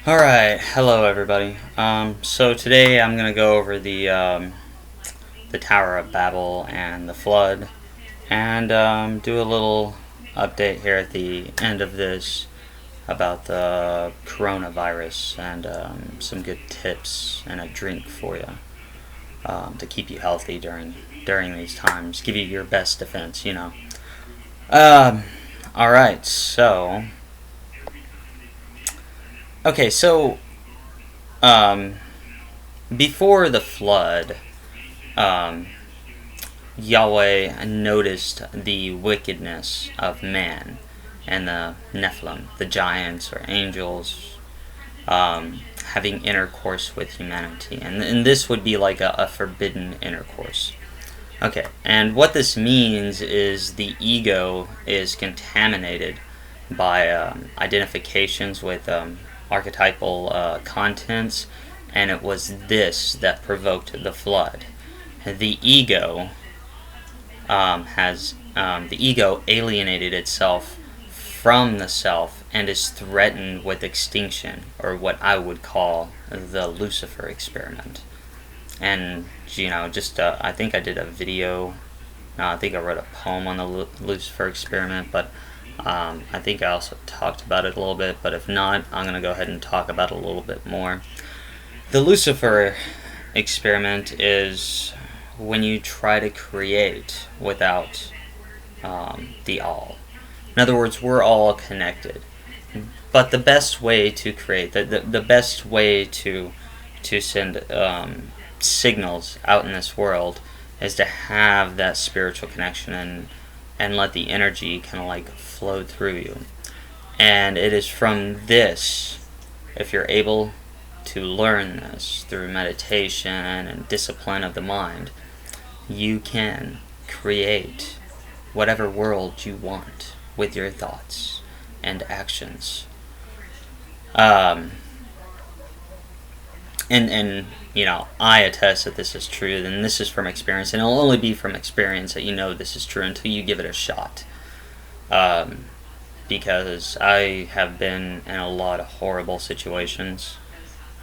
Alright, hello everybody. So today I'm gonna go over the Tower of Babel and the flood, and do a little update here at the end of this about the coronavirus and some good tips and a drink for you to keep you healthy during these times. Give you your best defense, you know. Alright, so okay, so um, before the flood, um, Yahweh noticed the wickedness of man and the Nephilim, the giants or angels, having intercourse with humanity. And this would be like a forbidden intercourse. Okay, and what this means is the ego is contaminated by identifications with archetypal contents, and it was this that provoked the flood. The ego the ego alienated itself from the self and is threatened with extinction, or what I would call the Lucifer experiment. And just I think I did a video. I think I wrote a poem on the Lucifer experiment, but I think I also talked about it a little bit. But if not, I'm going to go ahead and talk about it a little bit more. The Lucifer experiment is when you try to create without the all. In other words, we're all connected. But the best way to create, the best way to send signals out in this world is to have that spiritual connection and let the energy kind of like flow through you. And it is from this, if you're able to learn this through meditation and discipline of the mind, you can create whatever world you want with your thoughts and actions. And I attest that this is true, and this is from experience, and it'll only be from experience that you know this is true until you give it a shot. Because I have been in a lot of horrible situations,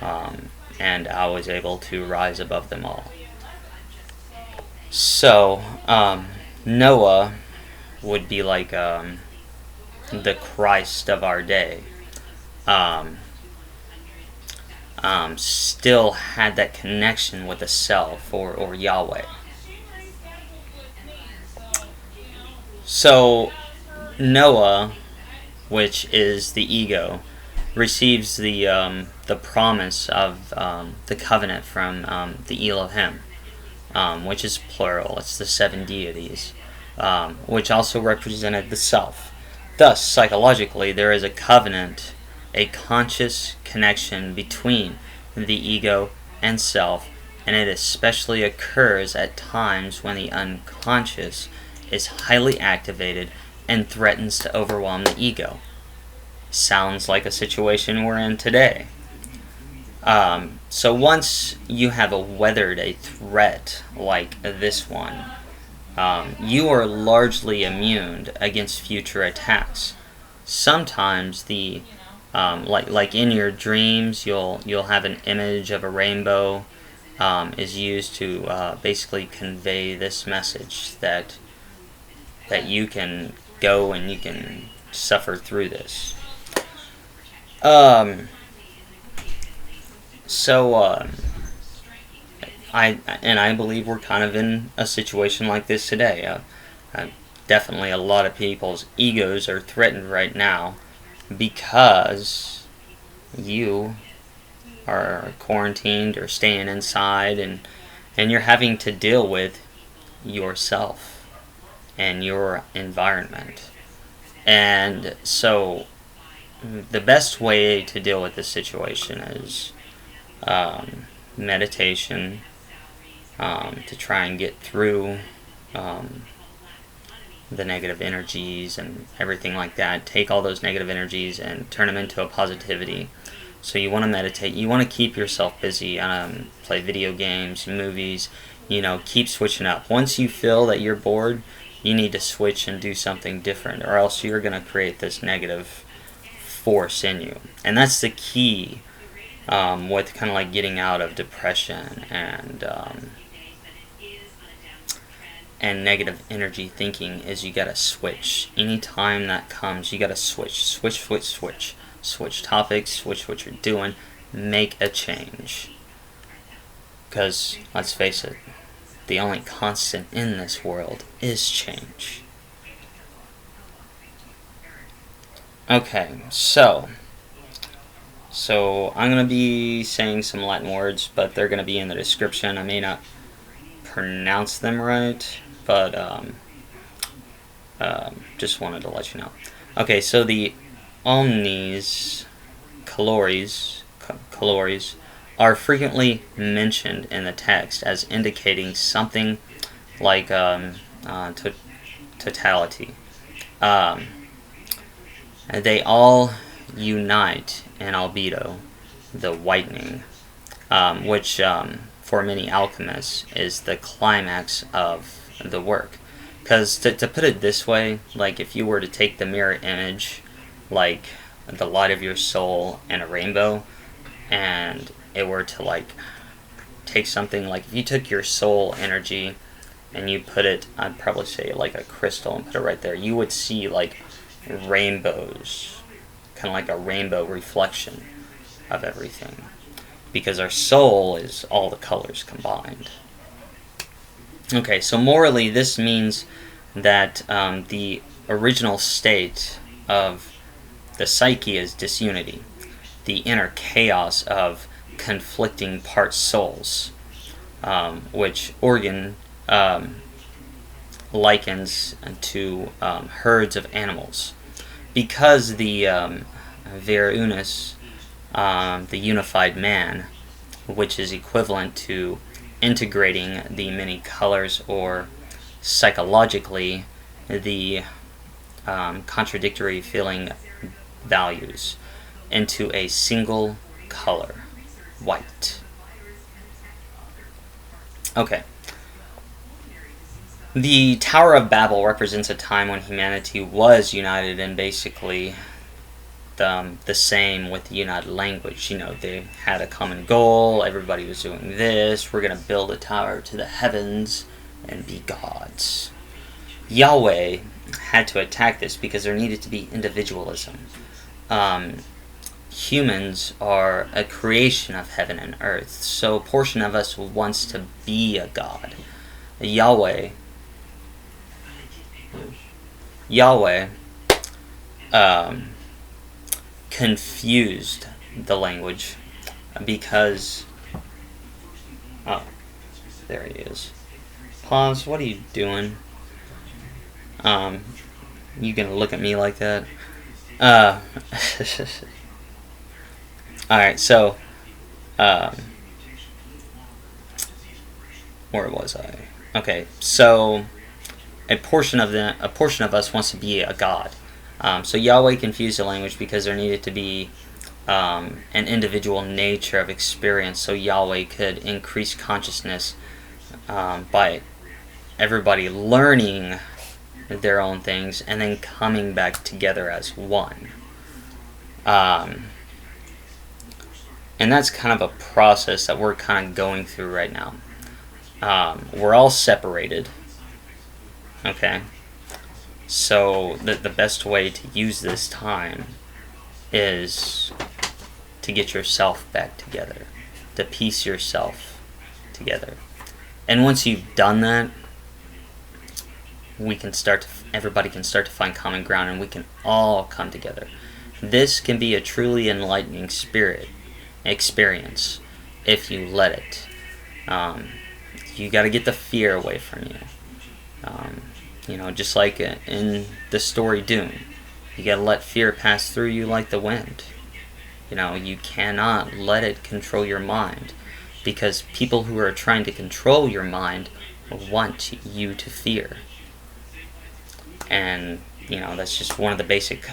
and I was able to rise above them all. So, Noah would be like the Christ of our day. Still had that connection with the self or Yahweh. So Noah, which is the ego, receives the promise of the covenant from the Elohim, which is plural. It's the seven deities, which also represented the self. Thus, psychologically, there is a covenant, a conscious connection between the ego and self, and it especially occurs at times when the unconscious is highly activated and threatens to overwhelm the ego. Sounds like a situation we're in today. So once you have weathered a threat like this one, you are largely immune against future attacks. Sometimes like in your dreams, you'll have an image of a rainbow is used to basically convey this message that you can go and you can suffer through this. I believe we're kind of in a situation like this today. Definitely a lot of people's egos are threatened right now because you are quarantined or staying inside, and you're having to deal with yourself and your environment. And so the best way to deal with this situation is meditation, to try and get through the negative energies and everything like that. Take all those negative energies and turn them into a positivity. So you want to meditate. You want to keep yourself busy. Play video games, movies. Keep switching up. Once you feel that you're bored, you need to switch and do something different, or else you're going to create this negative force in you. And that's the key with kind of like getting out of depression and negative energy thinking, is you gotta switch. Anytime that comes, you gotta switch topics, switch what you're doing, make a change. Because let's face it, the only constant in this world is change. Okay, so I'm going to be saying some Latin words, but they're going to be in the description. I may not pronounce them right, but just wanted to let you know. Okay, so the omnes, calories, are frequently mentioned in the text as indicating something like totality. They all unite in albedo, the whitening, which for many alchemists is the climax of the work. Because to put it this way, like if you were to take the mirror image, like the light of your soul and a rainbow, and it were to like take something, like if you took your soul energy and you put it, I'd probably say like a crystal, and put it right there, you would see like rainbows, kind of like a rainbow reflection of everything, because our soul is all the colors combined. Okay, so morally this means that the original state of the psyche is disunity, the inner chaos of conflicting part souls, which Origen likens to herds of animals, because the vir unus, the unified man, which is equivalent to integrating the many colors, or psychologically the contradictory feeling values, into a single color, white. Okay. The Tower of Babel represents a time when humanity was united and basically the same with the united language. You know, they had a common goal, everybody was doing this, we're going to build a tower to the heavens and be gods. Yahweh had to attack this because there needed to be individualism. Humans are a creation of heaven and earth, so a portion of us wants to be a god. Yahweh confused the language because... Oh, there he is. Pause, what are you doing? You gonna look at me like that? Alright, so, where was I? Okay, so a portion of us wants to be a god. So Yahweh confused the language because there needed to be an individual nature of experience, so Yahweh could increase consciousness by everybody learning their own things and then coming back together as one. And that's kind of a process that we're kind of going through right now. We're all separated. Okay? So the best way to use this time is to get yourself back together, to piece yourself together. And once you've done that, everybody can start to find common ground, and we can all come together. This can be a truly enlightening experience if you let it. You got to get the fear away from you. You know, just like in the story Dune, you got to let fear pass through you like the wind. You know, you cannot let it control your mind, because people who are trying to control your mind want you to fear. And, you know, that's just one of the basic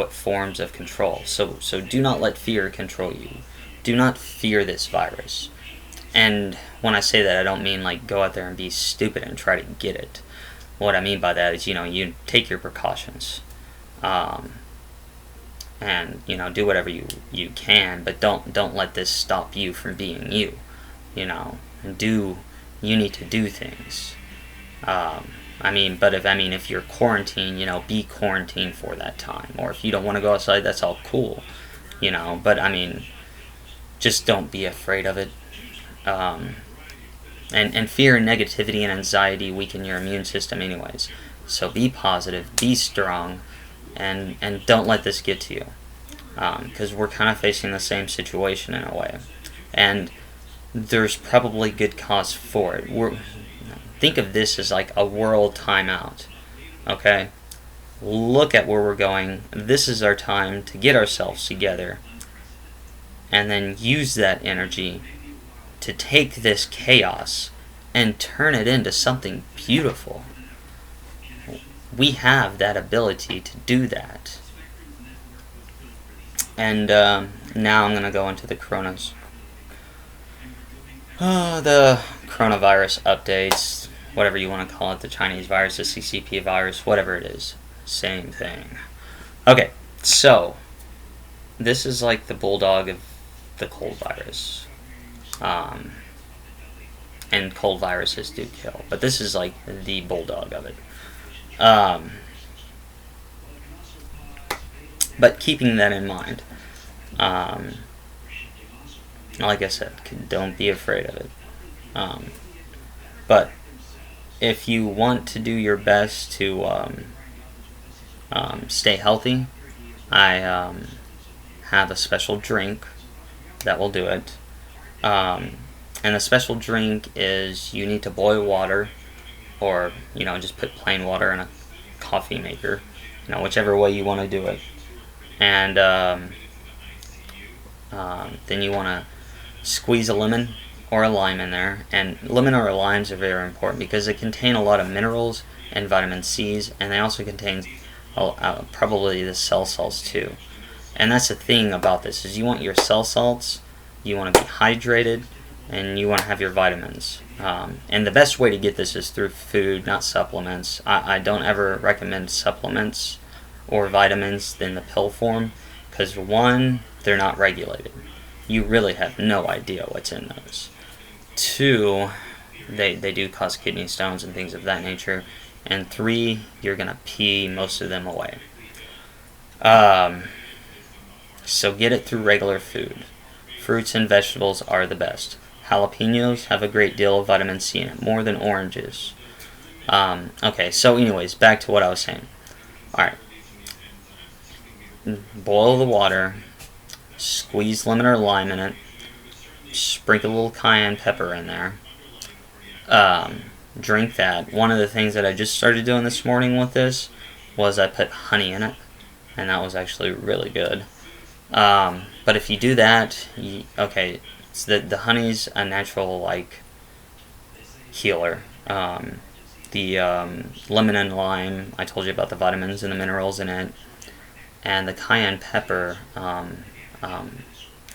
forms of control. So do not let fear control you. Do not fear this virus. And when I say that, I don't mean like go out there and be stupid and try to get it. What I mean by that is, you know, you take your precautions. and do whatever you can, but don't let this stop you from being you. And you need to do things. If you're quarantined, be quarantined for that time. Or if you don't want to go outside, that's all cool. But just don't be afraid of it. And fear and negativity and anxiety weaken your immune system anyways. So be positive, be strong, and don't let this get to you. Because we're kind of facing the same situation in a way. And there's probably good cause for it. Think of this as like a world timeout. Okay? Look at where we're going. This is our time to get ourselves together. And then use that energy to take this chaos and turn it into something beautiful. We have that ability to do that. And now I'm going to go into the the coronavirus updates, whatever you want to call it, the Chinese virus, the CCP virus, whatever it is. Same thing. Okay, so this is like the bulldog of the cold virus. And cold viruses do kill, but this is like the bulldog of it. But keeping that in mind, like I said, don't be afraid of it. But if you want to do your best to stay healthy, I have a special drink that will do it. And the special drink is you need to boil water, or just put plain water in a coffee maker, whichever way you want to do it. And then you want to squeeze a lemon or a lime in there. And lemon or limes are very important because they contain a lot of minerals and vitamin C's, and they also contain probably the cell salts too. And that's the thing about this, is you want your cell salts, you want to be hydrated, and you want to have your vitamins. And the best way to get this is through food, not supplements. I don't ever recommend supplements or vitamins in the pill form, because one, they're not regulated. You really have no idea what's in those. Two, they do cause kidney stones and things of that nature. And three, you're going to pee most of them away. So get it through regular food. Fruits and vegetables are the best. Jalapenos have a great deal of vitamin C in it, more than oranges. Okay, so anyways, back to what I was saying. Alright. Boil the water, squeeze lemon or lime in it, sprinkle a little cayenne pepper in there. Drink that. One of the things that I just started doing this morning with this was I put honey in it, and that was actually really good. But if you do that, the honey's a natural healer. The lemon and lime, I told you about the vitamins and the minerals in it, and the cayenne pepper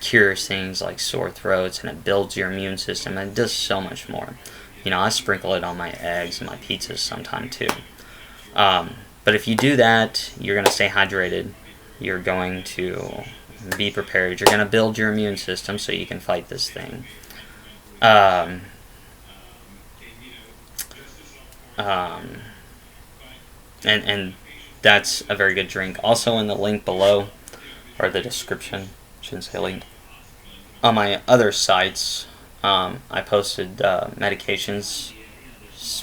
cures things like sore throats, and it builds your immune system, and it does so much more. I sprinkle it on my eggs and my pizzas sometime too. But if you do that, you're going to stay hydrated. You're going to be prepared. You're going to build your immune system so you can fight this thing. And that's a very good drink. Also in the link below, or the description, shouldn't say link, on my other sites, I posted medications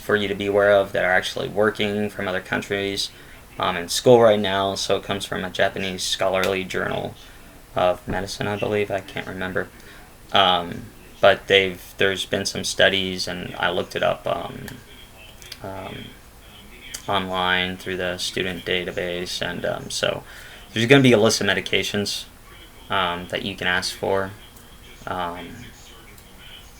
for you to be aware of that are actually working from other countries. I'm in school right now, so it comes from a Japanese scholarly journal of medicine, I believe. I can't remember. But there's been some studies, and I looked it up online through the student database, and so there's going to be a list of medications that you can ask for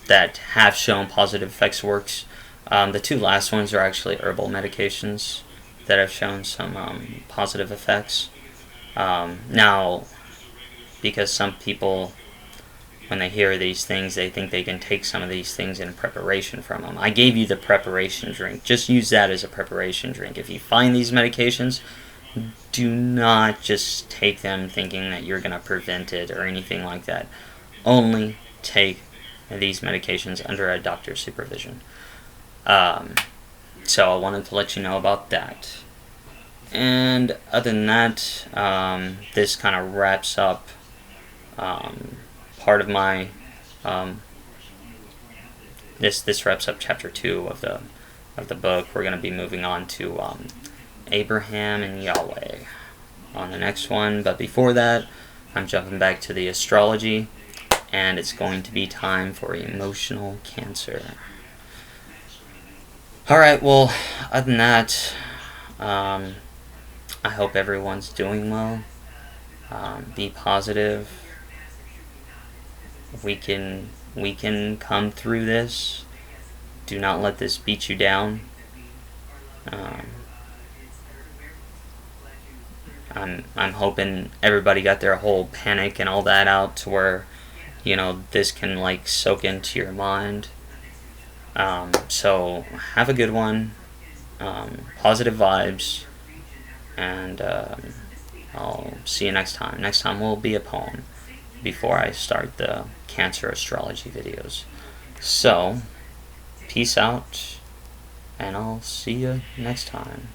that have shown positive effects works. The two last ones are actually herbal medications that have shown some positive effects. Now, because some people, when they hear these things, they think they can take some of these things in preparation from them. I gave you the preparation drink. Just use that as a preparation drink. If you find these medications, do not just take them thinking that you're going to prevent it or anything like that. Only take these medications under a doctor's supervision. So I wanted to let you know about that. And other than that, this kind of wraps up part of my this wraps up chapter 2 of the book. We're going to be moving on to Abraham and Yahweh on the next one, but before that, I'm jumping back to the astrology, and it's going to be time for emotional Cancer. Alright, well, other than that, I hope everyone's doing well. Be positive. We can come through this. Do not let this beat you down. I'm hoping everybody got their whole panic and all that out to where, you know, this can like soak into your mind. So have a good one. Positive vibes, and I'll see you next time. Next time will be a poem before I start the Cancer astrology videos. So, peace out, and I'll see you next time.